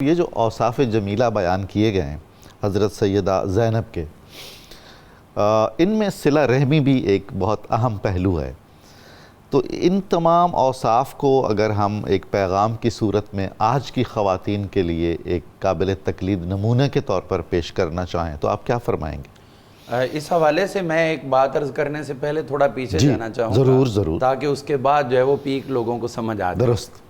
یہ جو اوصاف جمیلہ بیان کیے گئے ہیں حضرت سیدہ زینب کے، ان میں صلہ رحمی بھی ایک بہت اہم پہلو ہے۔ تو ان تمام اوصاف کو اگر ہم ایک پیغام کی صورت میں آج کی خواتین کے لیے ایک قابل تقلید نمونے کے طور پر پیش کرنا چاہیں تو آپ کیا فرمائیں گے؟ اس حوالے سے میں ایک بات عرض کرنے سے پہلے تھوڑا پیچھے جانا چاہوں گا، ضرور تاکہ اس کے بعد جو ہے وہ پیک لوگوں کو سمجھ آ جائے۔ درست۔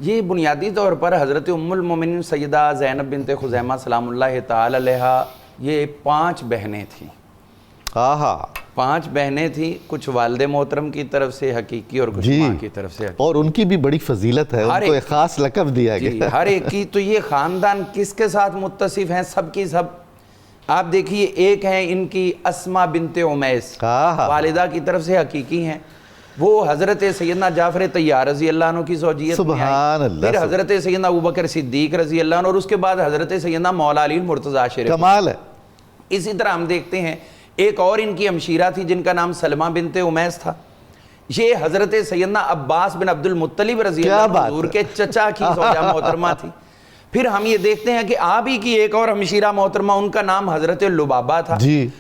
یہ بنیادی طور پر حضرت ام المومنین سیدہ زینب بنت خزیمہ سلام اللہ تعالی علیہا یہ 5 بہنیں تھیں۔ 5 بہنیں تھیں، کچھ والد محترم کی طرف سے حقیقی اور کچھ ماں کی طرف سے حقیقی، اور ان کی بھی بڑی فضیلت ہے، ان کو ایک خاص لقب دیا گیا۔ ہر ایک کی۔ تو یہ خاندان کس کے ساتھ متصف ہیں؟ سب کی سب۔ آپ دیکھیے، ایک ہیں ان کی اسماء بنت عمیس، والدہ کی طرف سے حقیقی ہیں، وہ حضرت سیدنا جعفر طیار رضی اللہ عنہ کی زوجیت میں آئی، پھر حضرت سیدنا ابوبکر صدیق رضی اللہ عنہ، اور اس کے بعد حضرت سیدنا مولا علی مرتضیٰ شریف۔ کمال ہے۔ اسی طرح ہم دیکھتے ہیں ایک اور ان کی ہمشیرہ تھی جن کا نام سلمہ بنت عمیس تھا، یہ حضرت سیدنا عباس بن عبد المطلب رضی اللہ عنہ حضور کے چچا کی زوجہ محترمہ تھی۔ پھر ہم یہ دیکھتے ہیں کہ آپ ہی کی ایک اور ہمشیرہ محترمہ، ان کا نام حضرت لبابہ تھا،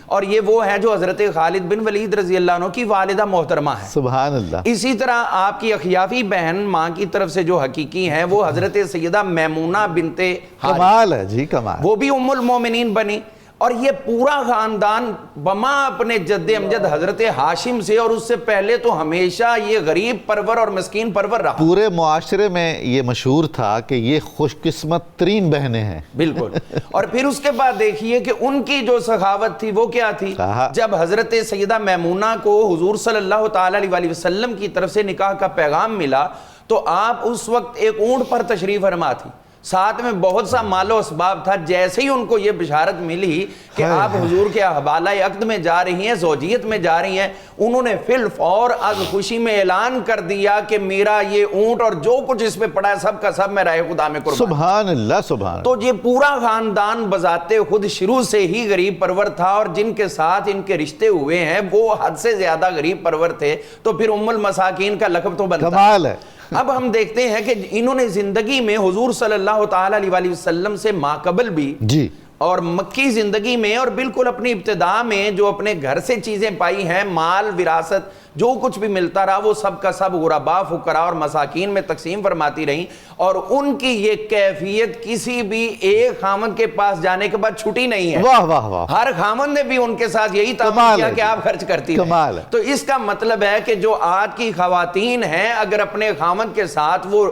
اور یہ وہ ہے جو حضرت خالد بن ولید رضی اللہ عنہ کی والدہ محترمہ ہے۔ سبحان اللہ۔ اسی طرح آپ کی اخیافی بہن ماں کی طرف سے جو حقیقی ہیں وہ حضرت سیدہ میمونہ بنت حارث، کمال ہے جی، کمال۔ وہ بھی ام المومنین بنی، اور یہ پورا خاندان بما اپنے جد امجد حضرت ہاشم سے، اور اس سے پہلے تو ہمیشہ یہ غریب پرور اور مسکین پرور رہا۔ پورے معاشرے میں یہ مشہور تھا کہ یہ خوش قسمت ترین بہنیں ہیں۔ بالکل۔ اور پھر اس کے بعد دیکھیے کہ ان کی جو سخاوت تھی وہ کیا تھی؟ جب حضرت سیدہ میمونہ کو حضور صلی اللہ تعالی علیہ وسلم کی طرف سے نکاح کا پیغام ملا تو آپ اس وقت ایک اونٹ پر تشریف فرما تھی، ساتھ میں بہت سا مال و اسباب تھا۔ جیسے ہی ان کو یہ بشارت ملی کہ آپ حضور کے حوالہ عقد میں جا رہی ہیں، زوجیت میں جا رہی ہیں، انہوں نے فی الفور از خوشی میں اعلان کر دیا کہ میرا یہ اونٹ اور جو کچھ اس پہ پڑا ہے سب کا سب میں راہ خدا میں قربان۔ سبحان اللہ، سبحان اللہ۔ تو یہ پورا خاندان بذات خود شروع سے ہی غریب پرور تھا، اور جن کے ساتھ ان کے رشتے ہوئے ہیں وہ حد سے زیادہ غریب پرور تھے، تو پھر ام المساکین کا لقب تو بنتا۔ کمال ہے۔ اب ہم دیکھتے ہیں کہ انہوں نے زندگی میں حضور صلی اللہ تعالی علیہ وسلم سے ماقبل بھی اور مکی زندگی میں اور بالکل اپنی ابتدا میں جو اپنے گھر سے چیزیں پائی ہیں، مال وراثت جو کچھ بھی ملتا رہا، وہ سب کا سب غرباء، فقراء اور مساکین میں تقسیم فرماتی رہیں، اور ان کی یہ کیفیت کسی بھی ایک خامند کے پاس جانے کے بعد چھٹی نہیں ہے۔ واہ واہ واہ۔ ہر خامند نے بھی ان کے ساتھ یہی تعامل کیا کہ آپ خرچ کرتی رہیں۔ تو اس کا مطلب ہے کہ جو آج کی خواتین ہیں اگر اپنے خامند کے ساتھ وہ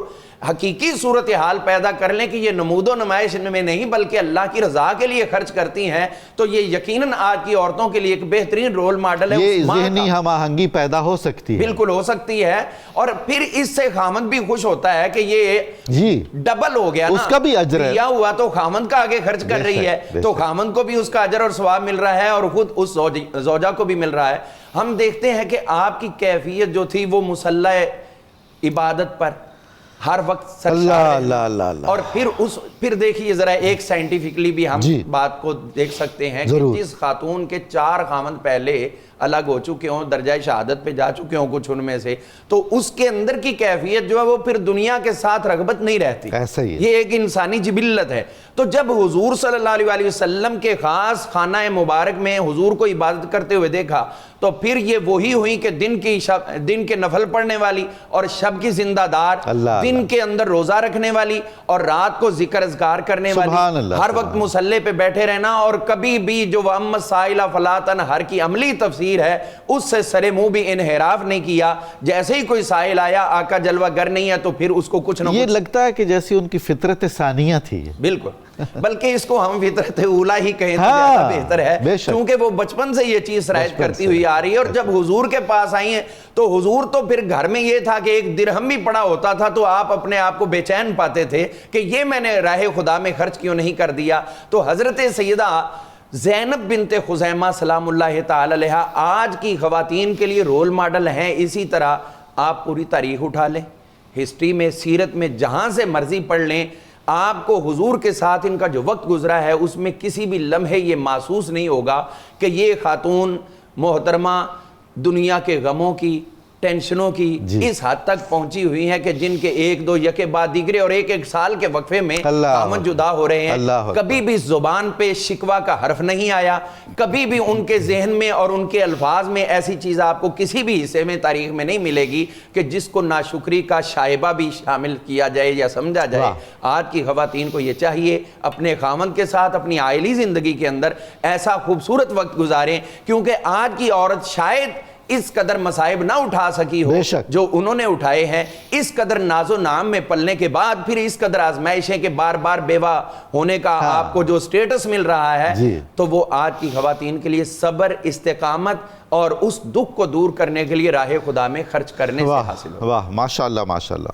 حقیقی صورتحال پیدا کر لیں کہ یہ نمود و نمائش میں نہیں بلکہ اللہ کی رضا کے لیے خرچ کرتی ہیں، تو یہ یقیناً آج کی عورتوں کے لیے ایک بہترین رول ماڈل ہے۔ یہ ذہنی ہم آہنگی پیدا ہو سکتی ہے، بالکل ہو سکتی ہے، اور پھر اس سے خامند بھی خوش ہوتا ہے کہ یہ ڈبل ہو گیا نا، اس کا بھی اجر ہے، دیا ہوا تو خامند کا آگے خرچ کر رہی ہے، تو خامند کو بھی اس کا اجر اور ثواب مل رہا ہے، اور خود اس زوجہ کو بھی مل رہا ہے۔ ہم دیکھتے ہیں کہ آپ کی کیفیت جو تھی وہ مصلی عبادت پر ہر وقت اللہ، اور پھر دیکھیے ذرا ایک سائنٹیفکلی بھی ہم بات کو دیکھ سکتے ہیں کہ جس خاتون کے 4 خامند پہلے الگ ہو چکے ہوں، درجہ شہادت پہ جا چکے ہوں کچھ ان میں سے، تو اس کے اندر کی کیفیت جو ہے وہ پھر دنیا کے ساتھ رغبت نہیں رہتی، ایسا ہی ہے، یہ ایک انسانی جبلت ہے۔ تو جب حضور صلی اللہ علیہ وسلم کے خاص خانہ مبارک میں حضور کو عبادت کرتے ہوئے دیکھا تو پھر یہ وہی ہوئی کہ دن کے نفل پڑھنے والی اور شب کی زندہ دار، دن کے اندر روزہ رکھنے والی اور رات کو ذکر اذکار کرنے والی، ہر وقت مصلی پہ بیٹھے رہنا، اور کبھی بھی جو وَأَمَّا السَّائِلَ فَلَا تَنْهَرْ کی عملی تفسیر ہے اس سے سرے منہ بھی انحراف نہیں کیا۔ جیسے ہی کوئی سائل آیا، آقا جلوہ گر نہیں ہے تو پھر اس کو کچھ نہ کچھ، یہ لگتا ہے کہ جیسی ان کی فطرت ثانیہ تھی۔ بالکل، بلکہ اس کو ہم فطرت اولا ہی کہیں تو زیادہ بہتر ہے، کیونکہ وہ بچپن سے یہ چیز سرایت کرتی ہوئی آ رہی ہے، اور جب حضور کے پاس آئی ہیں تو حضور تو پھر گھر میں یہ تھا کہ ایک درہم بھی پڑا ہوتا تھا تو آپ اپنے آپ کو بے چین پاتے تھے کہ یہ میں نے راہ خدا میں خرچ کیوں نہیں کر دیا۔ تو حضرت سیدہ زینب بنت خزیمہ سلام اللہ تعالی علیہا آج کی خواتین کے لیے رول ماڈل ہیں۔ اسی طرح آپ پوری تاریخ اٹھا لیں، ہسٹری میں، سیرت میں، جہاں سے مرضی پڑھ لیں، آپ کو حضور کے ساتھ ان کا جو وقت گزرا ہے اس میں کسی بھی لمحے یہ محسوس نہیں ہوگا کہ یہ خاتون محترمہ دنیا کے غموں کی، ٹینشنوں کی اس حد تک پہنچی ہوئی ہیں کہ جن کے ایک دو یکے بعد دیگرے اور ایک ایک سال کے وقفے میں خامن جدا ہو رہے ہیں. کبھی بھی زبان پہ شکوہ کا حرف نہیں آیا, کبھی بھی ان کے ذہن میں اور ان کے الفاظ میں ایسی چیز آپ کو کسی بھی حصے میں تاریخ میں نہیں ملے گی کہ جس کو ناشکری کا شائبہ بھی شامل کیا جائے یا سمجھا جائے. آج کی خواتین کو یہ چاہیے اپنے خامن کے ساتھ اپنی عائلی زندگی کے اندر ایسا خوبصورت وقت گزاریں, کیونکہ آج کی عورت شاید اس قدر مصائب نہ اٹھا سکی ہو جو انہوں نے اٹھائے ہیں. اس قدر ناز و نام میں پلنے کے بعد پھر اس قدر آزمائشیں کہ بار بار بیوہ ہونے کا آپ کو جو سٹیٹس مل رہا ہے, تو وہ آج کی خواتین کے لیے صبر, استقامت اور اس دکھ کو دور کرنے کے لیے راہ خدا میں خرچ کرنے سے حاصل ہو. واہ, ماشاءاللہ ماشاءاللہ.